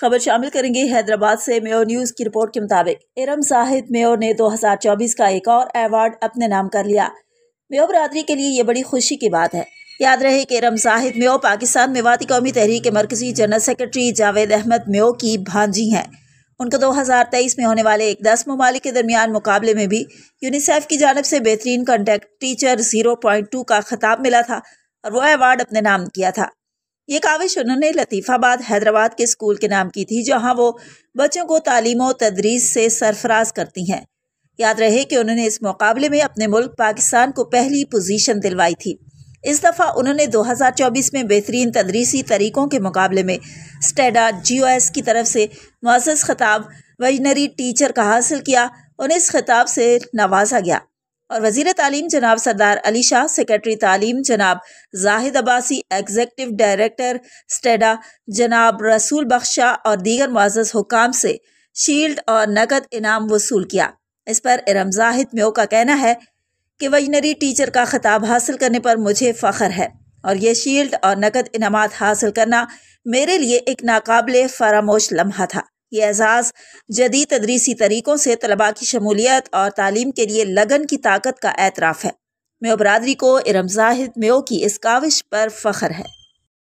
خبر شامل کریں گے حیدرآباد سے۔ میو نیوز کی رپورٹ کے مطابق ارم زاہد میو نے 2024 کا ایک اور ایوارڈ اپنے نام کر لیا۔ میو برادری کے لیے یہ بڑی خوشی کی بات ہے۔ یاد رہے کہ ارم زاہد میو پاکستان میواتی قومی تحریک کے مرکزی جنرل سیکرٹری جاوید احمد میو کی بھانجی ہیں۔ ان کو 2023 میں ہونے والے ایک 10 ممالک کے درمیان مقابلے میں بھی یونیسیف کی جانب سے بہترین کنٹیکٹ ٹیچر 0.2 کا خطاب ملا تھا اور وہ ایوارڈ اپنے نام کیا تھا۔ یہ کاوش انہوں نے لطیف آباد حیدرآباد کے اسکول کے نام کی تھی، جہاں وہ بچوں کو تعلیم و تدریس سے سرفراز کرتی ہیں۔ یاد رہے کہ انہوں نے اس مقابلے میں اپنے ملک پاکستان کو پہلی پوزیشن دلوائی تھی۔ اس دفعہ انہوں نے 2024 میں بہترین تدریسی طریقوں کے مقابلے میں اسٹیڈا GOS کی طرف سے معزز خطاب ویژنری ٹیچر کا حاصل کیا۔ انہیں اس خطاب سے نوازا گیا اور وزیر تعلیم جناب سردار علی شاہ، سیکرٹری تعلیم جناب زاہد عباسی، ایگزیکٹو ڈائریکٹر اسٹیڈا جناب رسول بخش شاہ اور دیگر معزز حکام سے شیلڈ اور نقد انعام وصول کیا۔ اس پر ارم زاہد میو کا کہنا ہے کہ ویژنری ٹیچر کا خطاب حاصل کرنے پر مجھے فخر ہے اور یہ شیلڈ اور نقد انعامات حاصل کرنا میرے لیے ایک ناقابل فراموش لمحہ تھا۔ یہ اعزاز جدید تدریسی طریقوں سے طلباء کی شمولیت اور تعلیم کے لیے لگن کی طاقت کا اعتراف ہے۔ میو برادری کو ارم زاہد میو کی اس کاوش پر فخر ہے۔